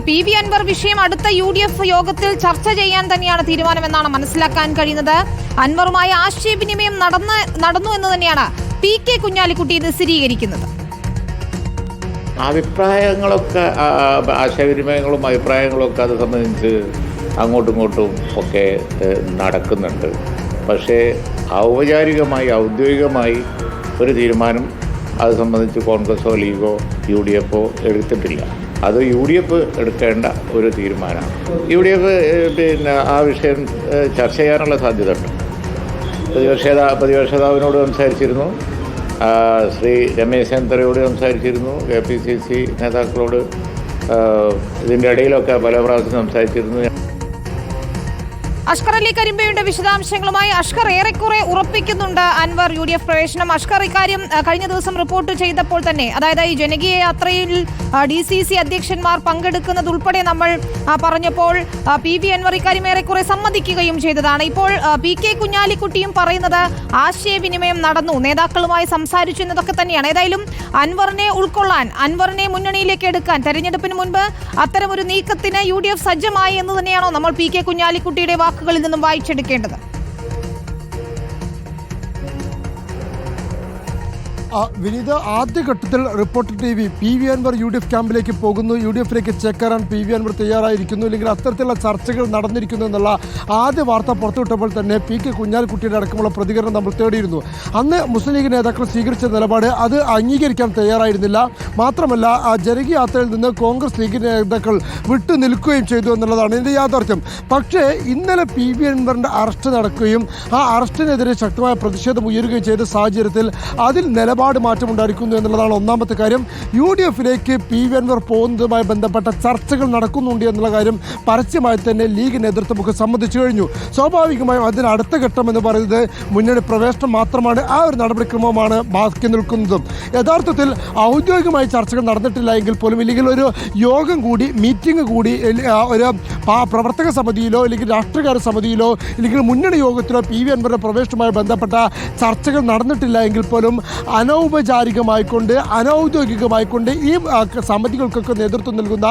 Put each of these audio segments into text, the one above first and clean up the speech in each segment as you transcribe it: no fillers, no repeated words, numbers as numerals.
PV Anwar വിഷയം അടുത്ത UDF യോഗത്തിൽ ചർച്ച ചെയ്യാൻ തന്നെയാണ് തീരുമാനമെന്നാണ് മനസ്സിലാക്കാൻ കഴിയുന്നത്. അൻവറുമായി ആശയവിനിമയം നടന്നു എന്ന് തന്നെയാണ് PK കുഞ്ഞാലിക്കുട്ടി ഇത് സ്ഥിരീകരിക്കുന്നത്. ആശയവിനിമയങ്ങളും അഭിപ്രായങ്ങളും ഒക്കെ അത് സംബന്ധിച്ച് അങ്ങോട്ടും ഇങ്ങോട്ടും ഒക്കെ നടക്കുന്നുണ്ട്. പക്ഷേ ഔദ്യോഗികമായി ഒരു തീരുമാനം അത് സംബന്ധിച്ച് കോൺഗ്രസോ ലീഗോ UDF എടുത്തിട്ടില്ല. അത് UDF എടുക്കേണ്ട ഒരു തീരുമാനമാണ്. UDF ആ വിഷയം ചർച്ച ചെയ്യാനുള്ള സാധ്യത ഉണ്ട്. പ്രതിപക്ഷ നേതാവിനോട് സംസാരിച്ചിരുന്നു, ശ്രീ രമേശ് ചെന്നിത്തലയോട് സംസാരിച്ചിരുന്നു, KPCC നേതാക്കളോട് ഇതിൻ്റെ ഇടയിലൊക്കെ പല പ്രാവശ്യം സംസാരിച്ചിരുന്നു. അഷ്കർ അലി കരിമ്പയുടെ വിശദാംശങ്ങളുമായി. അഷ്കർ, ഏറെക്കുറെ ഉറപ്പിക്കുന്നുണ്ട് അൻവർ UDF പ്രവേശനം. അഷ്കർ, ഇക്കാര്യം കഴിഞ്ഞ ദിവസം റിപ്പോർട്ട് ചെയ്തപ്പോൾ തന്നെ, അതായത് ഈ ജനകീയ യാത്രയിൽ DCC അധ്യക്ഷന്മാർ പങ്കെടുക്കുന്നത് ഉൾപ്പെടെ നമ്മൾ പറഞ്ഞപ്പോൾ PV അൻവർ ഇക്കാര്യം ഏറെക്കുറെ സമ്മതിക്കുകയും ചെയ്തതാണ്. ഇപ്പോൾ PK കുഞ്ഞാലിക്കുട്ടിയും പറയുന്നത് ആശയവിനിമയം നടന്നു, നേതാക്കളുമായി സംസാരിച്ചു എന്നതൊക്കെ തന്നെയാണ്. ഏതായാലും അൻവറിനെ ഉൾക്കൊള്ളാൻ, അൻവറിനെ മുന്നണിയിലേക്ക് എടുക്കാൻ തെരഞ്ഞെടുപ്പിന് മുൻപ് അത്തരമൊരു നീക്കത്തിന് UDF സജ്ജമായി എന്ന് തന്നെയാണോ നമ്മൾ PK കുഞ്ഞാലിക്കുട്ടിയുടെ വാക്കുകളിൽ നിന്നും വായിച്ചെടുക്കേണ്ടത്? വിനീത, ആദ്യഘട്ടത്തിൽ reporter TV PV Anvar UDF ക്യാമ്പിലേക്ക് പോകുന്നു, UDFിലേക്ക് ചേക്കേറാൻ PV അൻവർ തയ്യാറായിരിക്കുന്നു, അല്ലെങ്കിൽ അത്തരത്തിലുള്ള ചർച്ചകൾ നടന്നിരിക്കുന്നു എന്നുള്ള ആദ്യ വാർത്ത പുറത്തുവിട്ടപ്പോൾ തന്നെ PK കുഞ്ഞാലിക്കുട്ടിയുടെ അടക്കമുള്ള പ്രതികരണം നമ്മൾ തേടിയിരുന്നു. അന്ന് മുസ്ലിം ലീഗ് നേതാക്കൾ സ്വീകരിച്ച നിലപാട് അത് അംഗീകരിക്കാൻ തയ്യാറായിരുന്നില്ല. മാത്രമല്ല, ജനകീയ യാത്രയിൽ നിന്ന് കോൺഗ്രസ് ലീഗ് നേതാക്കൾ വിട്ടു നിൽക്കുകയും ചെയ്തു എന്നുള്ളതാണ് ഇതിൻ്റെ യാഥാർത്ഥ്യം. പക്ഷേ ഇന്നലെ PV അൻവറിൻ്റെ അറസ്റ്റ് നടക്കുകയും ആ അറസ്റ്റിനെതിരെ ശക്തമായ പ്രതിഷേധം ഉയരുകയും ചെയ്ത സാഹചര്യത്തിൽ അതിൽ നിലപാട് മാറ്റമുണ്ടായിരിക്കുന്നു എന്നുള്ളതാണ് ഒന്നാമത്തെ കാര്യം. UDFിലേക്ക് PV അൻവർ പോകുന്നതുമായി ബന്ധപ്പെട്ട ചർച്ചകൾ നടക്കുന്നുണ്ട് എന്നുള്ള കാര്യം പരസ്യമായി തന്നെ ലീഗ് നേതൃത്വമൊക്കെ സമ്മതിച്ചു കഴിഞ്ഞു. സ്വാഭാവികമായും അതിന് അടുത്ത ഘട്ടം എന്ന് പറയുന്നത് മുന്നണി പ്രവേശനം മാത്രമാണ്. ആ ഒരു നടപടിക്രമമാണ് ബാക്കി നിൽക്കുന്നതും. യഥാർത്ഥത്തിൽ ഔദ്യോഗികമായി ചർച്ചകൾ നടന്നിട്ടില്ല എങ്കിൽ പോലും, ഇല്ലെങ്കിൽ ഒരു യോഗം കൂടി, മീറ്റിംഗ് കൂടി ഒരു പ്രവർത്തക സമിതിയിലോ അല്ലെങ്കിൽ രാഷ്ട്രീയകാര്യ സമിതിയിലോ അല്ലെങ്കിൽ മുന്നണി യോഗത്തിലോ PV അൻവറിന്റെ പ്രവേശനവുമായി ബന്ധപ്പെട്ട ചർച്ചകൾ നടന്നിട്ടില്ല എങ്കിൽ പോലും അനൗപചാരികമായിക്കൊണ്ട്, അനൗദ്യോഗികമായിക്കൊണ്ട് ഈ സമിതികൾക്കൊക്കെ നേതൃത്വം നൽകുന്ന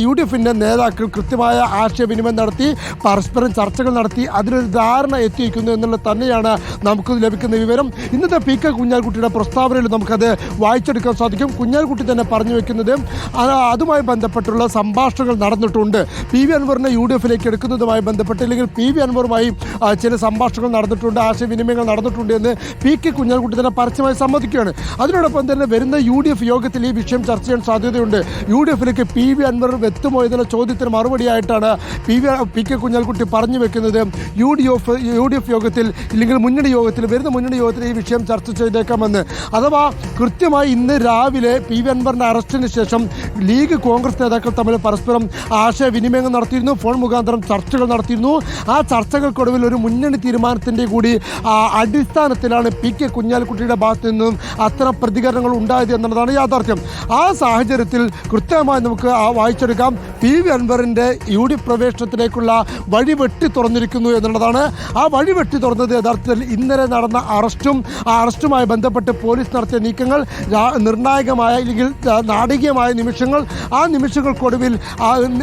UDFിൻ്റെ നേതാക്കൾ കൃത്യമായ ആശയവിനിമയം നടത്തി, പരസ്പരം ചർച്ചകൾ നടത്തി അതിനൊരു ധാരണ എത്തിയിരിക്കുന്നു എന്നുള്ളത് തന്നെയാണ് നമുക്ക് ലഭിക്കുന്ന വിവരം. ഇന്നത്തെ PK കുഞ്ഞാലിക്കുട്ടിയുടെ പ്രസ്താവനയിൽ നമുക്കത് വായിച്ചെടുക്കാൻ സാധിക്കും. കുഞ്ഞാലിക്കുട്ടി തന്നെ പറഞ്ഞു വെക്കുന്നത് അതുമായി ബന്ധപ്പെട്ടുള്ള സംഭാഷണങ്ങൾ നടന്നിട്ടുണ്ട്. PV അൻവറിനെ UDFിലേക്ക് എടുക്കുന്നതുമായി ബന്ധപ്പെട്ട്, അല്ലെങ്കിൽ PV അൻവറുമായി ചില സംഭാഷണങ്ങൾ നടന്നിട്ടുണ്ട്, ആശയവിനിമയങ്ങൾ നടന്നിട്ടുണ്ട് എന്ന് PK കുഞ്ഞാലിക്കുട്ടി തന്നെ പരസ്യമായി സമ്മതിക്കുകയാണ്. അതിനോടൊപ്പം തന്നെ വരുന്ന UDF യോഗത്തിൽ ഈ വിഷയം ചർച്ച ചെയ്യാൻ സാധ്യതയുണ്ട്. UDFിലേക്ക് PV അൻവർ എത്തുമോ എന്നുള്ള ചോദ്യത്തിന് മറുപടിയായിട്ടാണ് PK കുഞ്ഞാലിക്കുട്ടി പറഞ്ഞു വെക്കുന്നത് UDF യോഗത്തിൽ, ഇല്ലെങ്കിൽ വരുന്ന മുന്നണി യോഗത്തിൽ ഈ വിഷയം ചർച്ച ചെയ്തേക്കാമെന്ന്. അഥവാ കൃത്യമായി ഇന്ന് രാവിലെ PV അൻവറിൻ്റെ അറസ്റ്റിന് ശേഷം ലീഗ് കോൺഗ്രസ് നേതാക്കൾ തമ്മിൽ പരസ്പരം ആശയവിനിമയങ്ങൾ നടത്തിയിരുന്നു, ഫോൺ മുഖാന്തരം ചർച്ചകൾ നടത്തിയിരുന്നു. ആ ചർച്ചകൾക്കൊടുവിൽ ഒരു മുന്നണി തീരുമാനത്തിൻ്റെ കൂടി അടിസ്ഥാനത്തിലാണ് PK കുഞ്ഞാലിക്കുട്ടിയുടെ ഭാഗത്തു നിന്നും അത്തരം പ്രതികരണങ്ങൾ ഉണ്ടായത് എന്നുള്ളതാണ് യാഥാർത്ഥ്യം. ആ സാഹചര്യത്തിൽ കൃത്യമായി നമുക്ക് വായിച്ചെടുക്കാം, PV അൻവറിൻ്റെ UDF പ്രവേശനത്തിലേക്കുള്ള വഴി വെട്ടി തുറന്നിരിക്കുന്നു എന്നുള്ളതാണ്. ആ വഴി വെട്ടി തുറന്നത് യഥാർത്ഥത്തിൽ ഇന്നലെ നടന്ന അറസ്റ്റും ആ അറസ്റ്റുമായി ബന്ധപ്പെട്ട് പോലീസ് നടത്തിയ നീക്കങ്ങൾ, നിർണായകമായ അല്ലെങ്കിൽ നാടകീയമായ നിമിഷങ്ങൾ, ആ നിമിഷങ്ങൾക്കൊടുവിൽ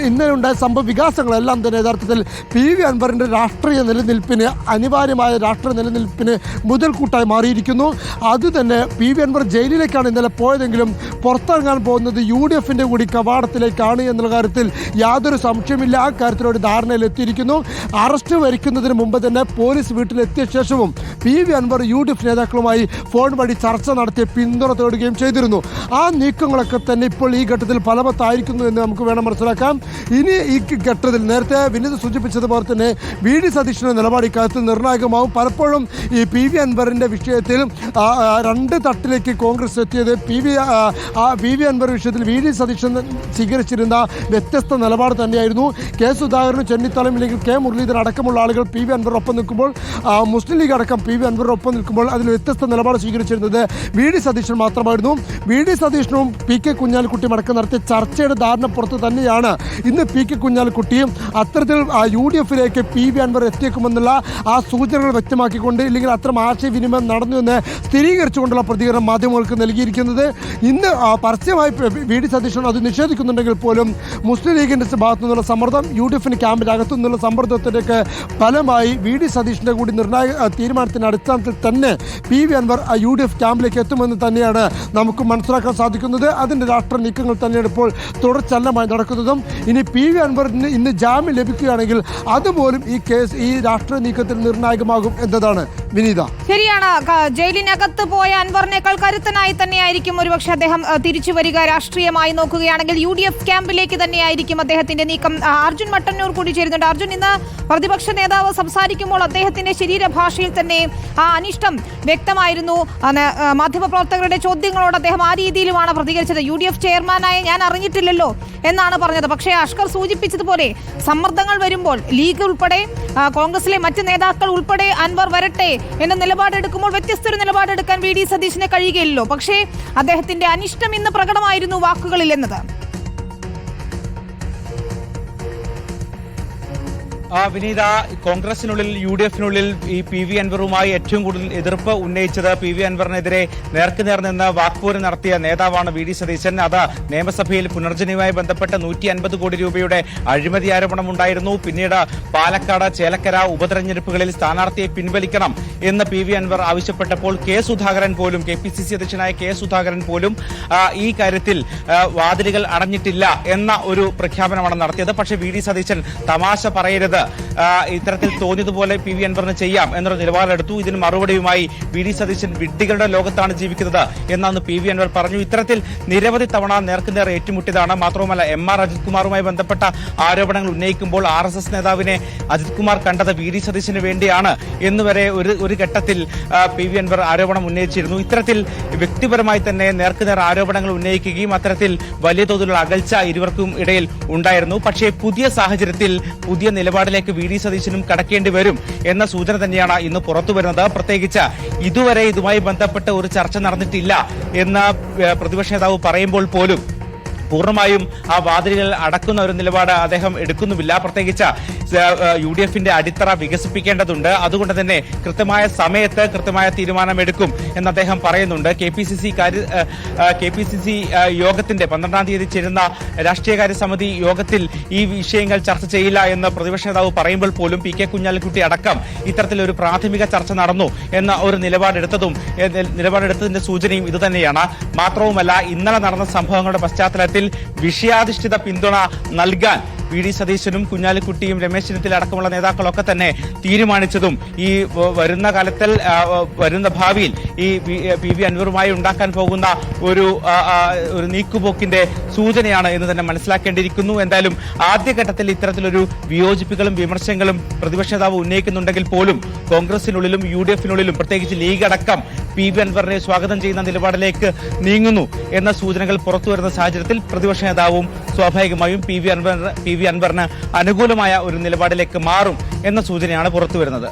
ഇന്നലെ ഉണ്ടായ സംഭവ വികാസങ്ങളെല്ലാം തന്നെ യഥാർത്ഥത്തിൽ PV അൻവറിൻ്റെ രാഷ്ട്രീയ നിലനിൽപ്പിന്, അനിവാര്യമായ രാഷ്ട്രീയ നിലനിൽപ്പിന് മുതൽക്കൂട്ടായി മാറിയിരിക്കുന്നു. അതുതന്നെ PV അൻവർ ജയിലിലേക്കാണ് ഇന്നലെ പോയതെങ്കിലും പുറത്തിറങ്ങാൻ പോകുന്നത് UDFിൻ്റെ കൂടി കവാടത്തിലേക്കാണ് എന്നുള്ള കാര്യത്തിൽ യാതൊരു സംശയമില്ല. ആ കാര്യത്തിൽ ഒരു ധാരണയിലെത്തിയിരിക്കുന്നു. അറസ്റ്റ് വരിക്കുന്നതിന് മുമ്പ് തന്നെ പോലീസ് വീട്ടിലെത്തിയ ശേഷവും PV അൻവർ UDF നേതാക്കളുമായി ഫോൺ വഴി ചർച്ച നടത്തി പിന്തുണ തേടുകയും ചെയ്തിരുന്നു. ആ നീക്കങ്ങളൊക്കെ തന്നെ ഇപ്പോൾ ഈ ഘട്ടത്തിൽ ഫലവത്തായിരിക്കുന്നു എന്ന് നമുക്ക് വേണം മനസ്സിലാക്കാം. ഇനി ഈ ഘട്ടത്തിൽ നേരത്തെ വിനീത് സൂചിപ്പിച്ചതുപോലെ തന്നെ VD സതീശൻ്റെ നിലപാട് ഇക്കാര്യത്തിൽ നിർണായകമാവും. പലപ്പോഴും ഈ PV അൻവറിൻ്റെ വിഷയത്തിൽ രണ്ട് തട്ടിലേക്ക് കോൺഗ്രസ് എത്തിയത് PV അൻവർ വിഷയത്തിൽ VD സതീശൻ സ്വീകരിച്ചിരുന്ന വ്യത്യസ്ത നിലപാട് തന്നെയായിരുന്നു. K സുധാകരനും ചെന്നിത്തലയും ഇല്ലെങ്കിൽ K മുരളീധരൻ അടക്കമുള്ള ആളുകൾ PV അൻവറിനൊപ്പം നിൽക്കുമ്പോൾ, മുസ്ലിം ലീഗ് അടക്കം PV അൻവറിനൊപ്പം നിൽക്കുമ്പോൾ അതിൽ വ്യത്യസ്ത നിലപാട് സ്വീകരിച്ചിരുന്നത് VD സതീശൻ മാത്രമായിരുന്നു. VD സതീശനും PK കുഞ്ഞാലിക്കുട്ടിയും അടക്കം നടത്തിയ ചർച്ചയുടെ ധാരണപ്പുറത്ത് തന്നെയാണ് ഇന്ന് PK കുഞ്ഞാലിക്കുട്ടിയും അത്തരത്തിൽ UDFിലേക്ക് PV അൻവർ എത്തിയേക്കുമെന്നുള്ള ആ സൂചനകൾ വ്യക്തമാക്കിക്കൊണ്ട്, ഇല്ലെങ്കിൽ അത്തരം ആശയവിനിമയം നടന്നു എന്ന് സ്ഥിരീകരിച്ചുകൊണ്ടുള്ള തരത്തിലുള്ള പ്രതികരണം മാധ്യമങ്ങൾക്ക് നൽകിയിരിക്കുന്നത്. ഇന്ന് പരസ്യമായി വി.ഡി. സതീശൻ അത് നിഷേധിക്കുന്നുണ്ടെങ്കിൽ പോലും മുസ്ലിം ലീഗിൻ്റെ ഭാഗത്തു നിന്നുള്ള സമ്മർദ്ദം, UDF ക്യാമ്പിനകത്തു നിന്നുള്ള സമ്മർദ്ദത്തിലേക്ക് ഫലമായി വി.ഡി. സതീശൻ്റെ കൂടി നിർണായക തീരുമാനത്തിൻ്റെ അടിസ്ഥാനത്തിൽ തന്നെ PV അൻവർ UDF ക്യാമ്പിലേക്ക് എത്തുമെന്ന് തന്നെയാണ് നമുക്ക് മനസ്സിലാക്കാൻ സാധിക്കുന്നത്. അതിൻ്റെ രാഷ്ട്രീയ നീക്കങ്ങൾ തന്നെയാണ് ഇപ്പോൾ തുടർച്ചല്ലമായി നടക്കുന്നതും. ഇനി PV അൻവറിന് ഇന്ന് ജാമ്യം ലഭിക്കുകയാണെങ്കിൽ അതുപോലും ഈ രാഷ്ട്രീയ നീക്കത്തിൽ നിർണായകമാകും എന്നതാണ് വിനീത. ശരിയാണ്. ജയിലിനകത്ത് പോയ അൻവറിനേക്കാൾ കരുത്തനായി തന്നെയായിരിക്കും ഒരുപക്ഷെ അദ്ദേഹം തിരിച്ചു വരിക. രാഷ്ട്രീയമായി നോക്കുകയാണെങ്കിൽ UDF ക്യാമ്പിലേക്ക് തന്നെയായിരിക്കും അദ്ദേഹത്തിന്റെ നീക്കം. അർജുൻ മട്ടന്നൂർ കൂടി ചേരുന്നുണ്ട്. അർജുൻ, ഇന്ന് പ്രതിപക്ഷ നേതാവ് സംസാരിക്കുമ്പോൾ അദ്ദേഹത്തിന്റെ ശരീരഭാഷയിൽ തന്നെ ആ അനിഷ്ടം വ്യക്തമായിരുന്നു. മാധ്യമപ്രവർത്തകരുടെ ചോദ്യങ്ങളോട് അദ്ദേഹം ആ രീതിയിലുമാണ് പ്രതികരിച്ചത്. UDF ചെയർമാനായ ഞാൻ അറിഞ്ഞിട്ടില്ലല്ലോ എന്നാണ് പറഞ്ഞത്. പക്ഷേ അഷ്കർ സൂചിപ്പിച്ചതുപോലെ സമ്മർദ്ദങ്ങൾ വരുമ്പോൾ ലീഗ് ഉൾപ്പെടെ കോൺഗ്രസിലെ മറ്റ് നേതാക്കൾ ഉൾപ്പെടെ അൻവർ വരട്ടെ എന്ന നിലപാടെടുക്കുമ്പോൾ വ്യത്യസ്തൊരു നിലപാടെടുക്കാൻ വി.ഡി. സതീശന് കഴിയുകയില്ലല്ലോ. പക്ഷേ അദ്ദേഹത്തിന്റെ അനിഷ്ടം ഇന്ന് പ്രകടമായിരുന്നു വാക്കുകളിൽ എന്നത്. വിനീത, കോൺഗ്രസിനുള്ളിൽ UDF-നുള്ളിൽ ഈ PV അൻവറുമായി ഏറ്റവും കൂടുതൽ എതിർപ്പ് ഉന്നയിച്ചത്, PV അൻവറിനെതിരെ നേർക്കുനേർ നിന്ന് വാക്പോര് നടത്തിയ നേതാവാണ് വി.ഡി. സതീശൻ. അത് നിയമസഭയിൽ പുനർജനിയുമായി ബന്ധപ്പെട്ട 150 കോടി രൂപയുടെ അഴിമതി ആരോപണം ഉണ്ടായിരുന്നു. പിന്നീട് പാലക്കാട്, ചേലക്കര ഉപതെരഞ്ഞെടുപ്പുകളിൽ സ്ഥാനാർത്ഥിയെ പിൻവലിക്കണം എന്ന് PV അൻവർ ആവശ്യപ്പെട്ടപ്പോൾ KSuധാകരൻ പോലും, KPCC അധ്യക്ഷനായ KSuധാകരൻ പോലും ഈ കാര്യത്തിൽ വാതിലുകൾ അടഞ്ഞിട്ടില്ല എന്ന ഒരു പ്രഖ്യാപനമാണ് നടത്തിയത്. പക്ഷേ വി.ഡി. സതീശൻ തമാശ പറയരുത്, ഇത്തരത്തിൽ തോന്നിയതുപോലെ PV അൻവറിന് ചെയ്യാം എന്നൊരു നിലപാടെടുത്തു. ഇതിന് മറുപടിയുമായി വി.ഡി. സതീശൻ വിഡ്ഢികളുടെ ലോകത്താണ് ജീവിക്കുന്നത് എന്നാണ് PV അൻവർ പറഞ്ഞു. ഇത്തരത്തിൽ നിരവധി തവണ നേർക്കുനേർ ഏറ്റുമുട്ടിയതാണ്. മാത്രവുമല്ല, MR അജിത് കുമാറുമായി ബന്ധപ്പെട്ട ആരോപണങ്ങൾ ഉന്നയിക്കുമ്പോൾ RSS നേതാവിനെ അജിത് കുമാർ കണ്ടത് വി.ഡി. സതീശന് വേണ്ടിയാണ് എന്നുവരെ ഒരു ഘട്ടത്തിൽ PV അൻവർ ആരോപണം ഉന്നയിച്ചിരുന്നു. ഇത്തരത്തിൽ വ്യക്തിപരമായി തന്നെ നേർക്കുനേർ ആരോപണങ്ങൾ ഉന്നയിക്കുകയും അത്തരത്തിൽ വലിയ തോതിലുള്ള അകൽച്ച ഇരുവർക്കും ഇടയിൽ ഉണ്ടായിരുന്നു. പക്ഷേ പുതിയ സാഹചര്യത്തിൽ പുതിയ നിലപാടിലേക്ക് വി.ഡി. സതീശനും കടക്കേണ്ടി വരും എന്ന സൂചന തന്നെയാണ് ഇന്ന് പുറത്തു വരുന്നത്. പ്രത്യേകിച്ച് ഇതുവരെ ഇതുമായി ബന്ധപ്പെട്ട് ഒരു ചർച്ച നടന്നിട്ടില്ല എന്ന് പ്രതിപക്ഷ നേതാവ് പറയുമ്പോൾ പോലും പൂർണ്ണമായും ആ വാതിലുകൾ അടക്കുന്ന ഒരു നിലപാട് അദ്ദേഹം എടുക്കുന്നുമില്ല. പ്രത്യേകിച്ച് UDF-ന്റെ അടിത്തറ വികസിപ്പിക്കേണ്ടതുണ്ട്. അതുകൊണ്ട് തന്നെ കൃത്യമായ സമയത്ത് കൃത്യമായ തീരുമാനമെടുക്കും എന്ന് അദ്ദേഹം പറയുന്നുണ്ട്. KPCC യോഗത്തിന്റെ 12-ാം തീയതി ചേരുന്ന രാഷ്ട്രീയകാര്യ സമിതി യോഗത്തിൽ ഈ വിഷയങ്ങൾ ചർച്ച ചെയ്യില്ല എന്ന് പ്രതിപക്ഷ നേതാവ് പറയുമ്പോൾ പോലും PK കുഞ്ഞാലിക്കുട്ടി അടക്കം ഇത്തരത്തിലൊരു പ്രാഥമിക ചർച്ച നടന്നു എന്ന ഒരു നിലപാടെടുത്തതിന്റെ സൂചനയും ഇതുതന്നെയാണ്. മാത്രവുമല്ല, ഇന്നലെ നടന്ന സംഭവങ്ങളുടെ പശ്ചാത്തലത്തിൽ വിഷയാധിഷ്ഠിത പിന്തുണ നൽകാൻ വി.ഡി. സതീശനും കുഞ്ഞാലിക്കുട്ടിയും രമേശ് ചെന്നിത്തല അടക്കമുള്ള നേതാക്കളൊക്കെ തന്നെ തീരുമാനിച്ചതും ഈ വരുന്ന ഭാവിയിൽ ഈ PV അൻവറുമായി ഉണ്ടാക്കാൻ പോകുന്ന ഒരു നീക്കുപോക്കിന്റെ സൂചനയാണ് എന്ന് തന്നെ മനസ്സിലാക്കേണ്ടിയിരിക്കുന്നു. എന്തായാലും ആദ്യഘട്ടത്തിൽ ഇത്തരത്തിലൊരു വിയോജിപ്പുകളും വിമർശനങ്ങളും പ്രതിപക്ഷ നേതാവ് ഉന്നയിക്കുന്നുണ്ടെങ്കിൽ പോലും കോൺഗ്രസിനുള്ളിലും UDF-നുള്ളിലും പ്രത്യേകിച്ച് ലീഗ് അടക്കം PV അൻവറിനെ സ്വാഗതം ചെയ്യുന്ന നിലപാടിലേക്ക് നീങ്ങുന്നു എന്ന സൂചനകൾ പുറത്തുവരുന്ന സാഹചര്യത്തിൽ പ്രതിപക്ഷ നേതാവും സ്വാഭാവികമായും PV അൻവറിന് അനുകൂലമായ ഒരു നിലപാടിലേക്ക് മാറും എന്ന സൂചനയാണ് പുറത്തുവരുന്നത്.